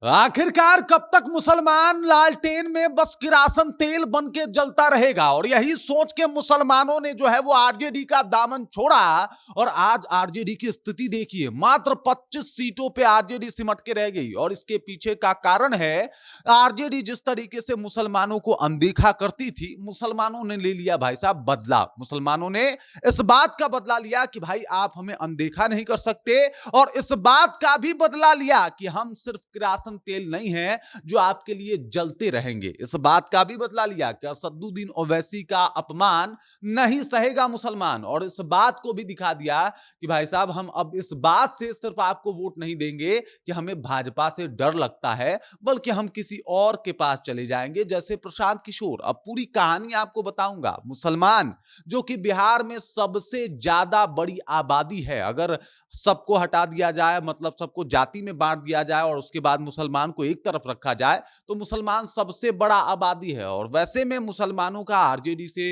आखिरकार कब तक मुसलमान लालटेन में बस किरासन तेल बन के जलता रहेगा। और यही सोच के मुसलमानों ने जो है वो आरजेडी का दामन छोड़ा। और आज आरजेडी की स्थिति देखिए, मात्र 25 सीटों पे आरजेडी सिमट के रह गई। और इसके पीछे का कारण है, आरजेडी जिस तरीके से मुसलमानों को अनदेखा करती थी, मुसलमानों ने ले लिया भाई साहब बदला। मुसलमानों ने इस बात का बदला लिया कि भाई आप हमें अनदेखा नहीं कर सकते, और इस बात का भी बदला लिया कि हम सिर्फ किरासन तेल नहीं है जो आपके लिए जलते रहेंगे। इस बात का भी बदला लिया कि असदुद्दीन ओवैसी का अपमान नहीं सहेगा मुसलमान। और इस बात को भी दिखा दिया कि भाई साहब हम अब इस बात से सिर्फ आपको वोट नहीं देंगे कि हमें भाजपा से डर लगता है, बल्कि हम किसी और के पास चले जाएंगे, जैसे प्रशांत किशोर। अब पूरी कहानी आपको बताऊंगा। मुसलमान जो कि बिहार में सबसे ज्यादा बड़ी आबादी है, अगर सबको हटा दिया जाए, मतलब सबको जाति में बांट दिया जाए और उसके बाद मुसलमान को एक तरफ रखा जाए, तो मुसलमान सबसे बड़ा आबादी है। और वैसे में मुसलमानों का आरजेडी से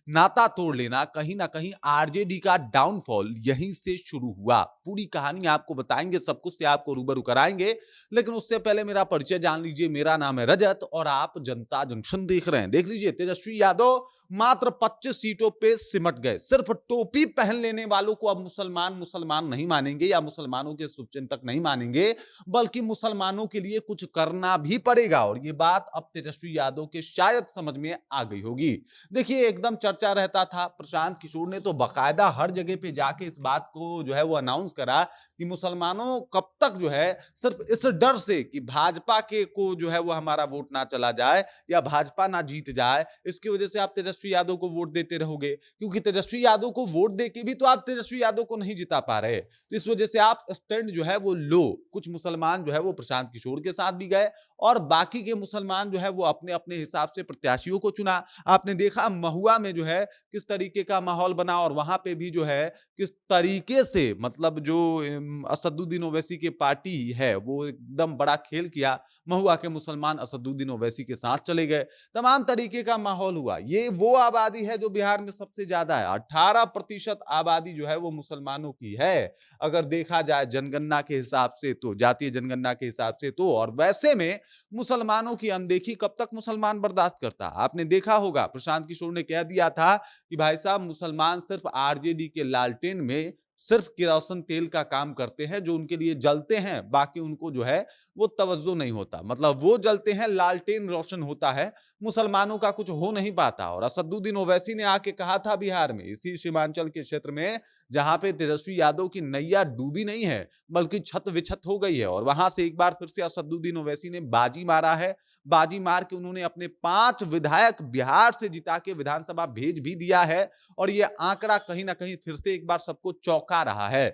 नाता तोड़ लेना, कहीं ना कहीं आरजेडी का डाउनफॉल यहीं से शुरू हुआ। पूरी कहानी आपको बताएंगे, सब कुछ से आपको रूबरू कराएंगे। लेकिन उससे पहले मेरा परिचय जान लीजिए। मेरा नाम है रजत और आप जनता जंक्शन देख रहे हैं। देख लीजिए, तेजस्वी यादव मात्र 25 सीटों पे सिमट गए। सिर्फ टोपी पहन लेने वालों को अब मुसलमान मुसलमान नहीं मानेंगे, या मुसलमानों के शुभचिंतक नहीं मानेंगे, बल्कि मुसलमानों के लिए कुछ करना भी पड़ेगा। और ये बात अब तेजस्वी यादव के शायद समझ में आ गई होगी। देखिए, एकदम चर्चा रहता था। प्रशांत किशोर ने तो बाकायदा हर जगह पे जाके इस बात को जो है वो अनाउंस करा कि मुसलमानों कब तक जो है सिर्फ इस डर से कि भाजपा के को जो है वो हमारा वोट ना चला जाए या भाजपा ना जीत जाए, इसकी वजह से आप तेजस्वी यादव को वोट देते रहोगे। क्योंकि तेजस्वी यादव को वोट देके भी तो आप तेजस्वी यादव को नहीं जिता पा रहे, तो इस वजह से आप स्टैंड जो है वो लो। कुछ मुसलमान जो है वो प्रशांत किशोर के साथ भी गए, और बाकी के मुसलमान जो है वो अपने अपने हिसाब से प्रत्याशियों को चुना। आपने देखा महुआ में जो है किस तरीके का माहौल बना, और वहां पे भी जो है किस तरीके से, मतलब जो असदुद्दीन ओवैसी की पार्टी है वो एकदम बड़ा खेल किया। महुआ के मुसलमान असदुद्दीन ओवैसी के साथ चले गए। तमाम तरीके का माहौल हुआ। ये वो आबादी है जो बिहार में सबसे ज्यादा है। 18% आबादी जो है वो मुसलमानों की है, अगर देखा जाए जनगणना के हिसाब से, तो जातीय जनगणना के हिसाब से तो। और वैसे में मुसलमानों की अनदेखी कब तक मुसलमान बर्दाश्त करता। आपने देखा होगा, प्रशांत किशोर ने कह दिया था कि भाई साहब मुसलमान सिर्फ आरजेडी के लालटेन में सिर्फ किरोसिन तेल का काम करते हैं, जो उनके लिए जलते हैं, बाकी उनको जो है वो तवज्जो नहीं होता। मतलब वो जलते हैं, लालटेन रोशन होता है, मुसलमानों का कुछ हो नहीं पाता। और असदुद्दीन ओवैसी ने आके कहा था बिहार में, इसी सीमांचल के क्षेत्र में, जहां पे तेजस्वी यादव की नैया डूबी नहीं है बल्कि छत विछत हो गई है, और वहां से एक बार फिर से असदुद्दीन ओवैसी ने बाजी मारा है। बाजी मार के उन्होंने अपने 5 विधायक बिहार से जिता के विधानसभा भेज भी दिया है। और यह आंकड़ा कहीं ना कहीं फिर से एक बार सबको चौंका रहा है।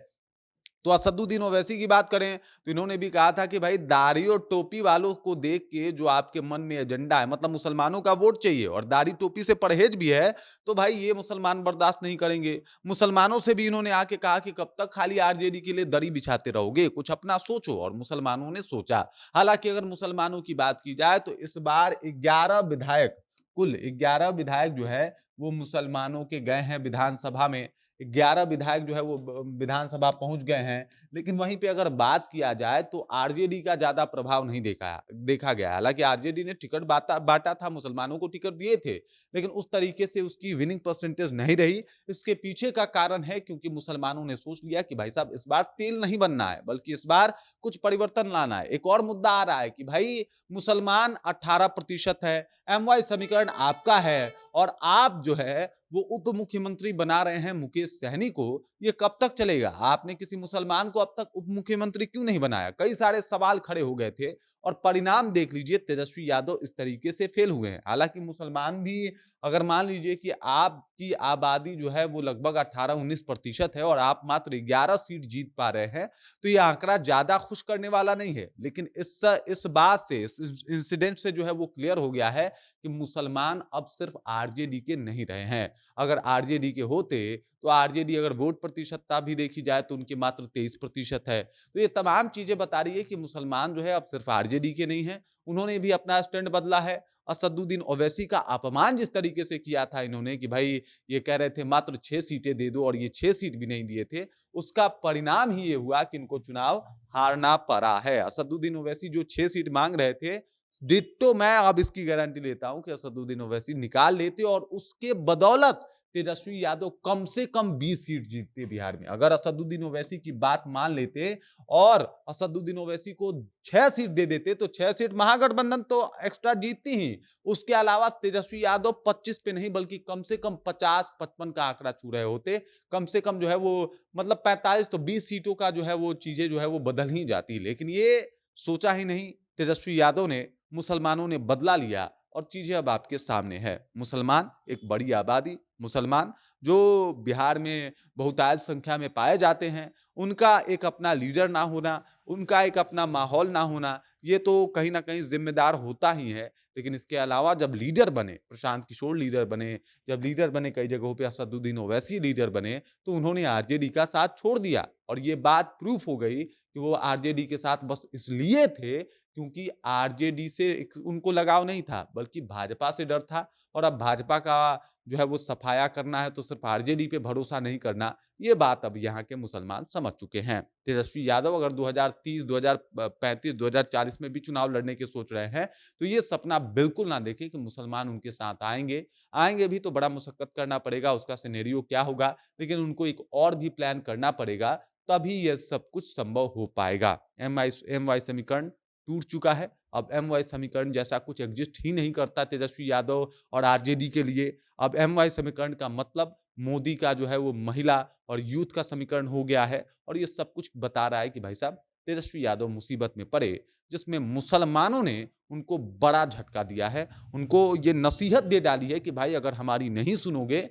तो असदुद्दीन ओवैसी की बात करें तो इन्होंने भी कहा था कि भाई दाढ़ी और टोपी वालों को देख के जो आपके मन में एजेंडा है, मतलब मुसलमानों का वोट चाहिए और दाढ़ी टोपी से परहेज भी है, तो भाई ये मुसलमान बर्दाश्त नहीं करेंगे। मुसलमानों से भी इन्होंने आके कहा कि कब तक खाली आरजेडी के लिए दरी बिछाते रहोगे, कुछ अपना सोचो। और मुसलमानों ने सोचा। हालांकि अगर मुसलमानों की बात की जाए तो इस बार 11 विधायक, कुल 11 विधायक जो है वो मुसलमानों के गए हैं विधानसभा में। 11 विधायक जो है वो विधानसभा पहुंच गए हैं। लेकिन वहीं पे अगर बात किया जाए तो आरजेडी का ज्यादा प्रभाव नहीं देखा गया। हालांकि आरजेडी ने टिकट बांटा था, मुसलमानों को टिकट दिए थे, लेकिन उस तरीके से उसकी विनिंग परसेंटेज नहीं रही। इसके पीछे का कारण है क्योंकि मुसलमानों ने सोच लिया कि भाई साहब इस बार तेल नहीं बनना है, बल्कि इस बार कुछ परिवर्तन लाना है। एक और मुद्दा आ रहा है कि भाई मुसलमान 18% है, एमवाई समीकरण आपका है, और आप जो है वो उप मुख्यमंत्री बना रहे हैं मुकेश सहनी को। ये कब तक चलेगा? आपने किसी मुसलमान को अब तक उप मुख्यमंत्री क्यों नहीं बनाया? कई सारे सवाल खड़े हो गए थे, और परिणाम देख लीजिए, तेजस्वी यादव इस तरीके से फेल हुए हैं। हालांकि मुसलमान भी, अगर मान लीजिए कि आपकी आबादी जो है वो लगभग 18-19% है और आप मात्र 11 सीट जीत पा रहे हैं, तो ये आंकड़ा ज्यादा खुश करने वाला नहीं है। लेकिन इस बात से, इस इंसिडेंट से जो है वो क्लियर हो गया है कि मुसलमान अब सिर्फ आरजेडी के नहीं रहे हैं। अगर आरजेडी के होते तो आरजेडी, अगर वोट प्रतिशतता भी देखी जाए तो उनकी मात्र 23% है। तो ये तमाम चीजें बता रही है कि मुसलमान जो है अब सिर्फ आरजेडी के नहीं है, उन्होंने भी अपना स्टैंड बदला है। असदुद्दीन ओवैसी का अपमान जिस तरीके से किया था इन्होंने कि भाई ये कह रहे थे मात्र 6 सीटें दे दो और ये 6 सीट भी नहीं दिए थे, उसका परिणाम ही ये हुआ कि इनको चुनाव हारना पड़ा है। असदुद्दीन ओवैसी जो 6 सीट मांग रहे थे, डिट्टो मैं अब इसकी गारंटी लेता हूं कि असदुद्दीन ओवैसी निकाल लेते और उसके बदौलत तेजस्वी यादव कम से कम 20 सीट जीतते बिहार में। अगर असदुद्दीन ओवैसी की बात मान लेते और असदुद्दीन ओवैसी को 6 सीट दे देते तो 6 सीट महागठबंधन तो एक्स्ट्रा जीतती ही। उसके अलावा तेजस्वी यादव 25 पे नहीं बल्कि कम से कम 50-55 का आंकड़ा छू रहे होते। कम से कम जो है वो मतलब 45 तो 20 सीटों का जो है वो चीजें जो है वो बदल ही जाती। लेकिन ये सोचा ही नहीं तेजस्वी यादव ने, मुसलमानों ने बदला लिया और चीजें अब आपके सामने है। मुसलमान एक बड़ी आबादी, मुसलमान जो बिहार में बहुतायत संख्या में पाए जाते हैं, उनका एक अपना लीडर ना होना, उनका एक अपना माहौल ना होना, ये तो कहीं न कहीं ज़िम्मेदार होता ही है। लेकिन इसके अलावा जब लीडर बने, प्रशांत किशोर लीडर बने, जब लीडर बने कई जगहों पे असदुद्दीन ओवैसी लीडर बने, तो उन्होंने आरजेडी का साथ छोड़ दिया और ये बात प्रूफ हो गई कि वो आरजेडी के साथ बस इसलिए थे क्योंकि आरजेडी से एक उनको लगाव नहीं था, बल्कि भाजपा से डर था और अब भाजपा का जो है वो सफाया करना है तो सिर्फ आरजेडी पे भरोसा नहीं करना, ये बात अब यहाँ के मुसलमान समझ चुके हैं। तेजस्वी यादव अगर 2030, 2035, 2040 में भी चुनाव लड़ने की सोच रहे हैं, तो ये सपना बिल्कुल ना देखें कि मुसलमान उनके साथ आएँगे। आएँगे भी तो बड़ा मुशक्कत करना पड़ेगा, उसका सिनेरियो क्या होगा, लेकिन उनको एक और भी प्लान करना पड़ेगा, तभी ये सब कुछ संभव हो पाएगा। एम वाई समीकरण टूट चुका है। अब एम वाई समीकरण जैसा कुछ एग्जिस्ट ही नहीं करता तेजस्वी यादव और आरजेडी के लिए। अब एम वाई समीकरण का मतलब मोदी का जो है वो महिला और यूथ का समीकरण हो गया है और ये सब कुछ बता रहा है कि भाई साहब तेजस्वी यादव मुसीबत में पड़े, जिसमें मुसलमानों ने उनको बड़ा झटका दिया है। उनको ये नसीहत दे डाली है कि भाई अगर हमारी नहीं सुनोगे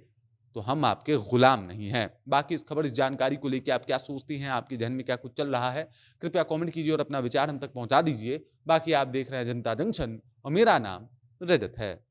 तो हम आपके गुलाम नहीं हैं। बाकी इस खबर, इस जानकारी को लेके आप क्या सोचती हैं, आपके ज़हन में क्या कुछ चल रहा है, कृपया कमेंट कीजिए और अपना विचार हम तक पहुंचा दीजिए। बाकी आप देख रहे हैं जनता जंक्शन और मेरा नाम रजत है।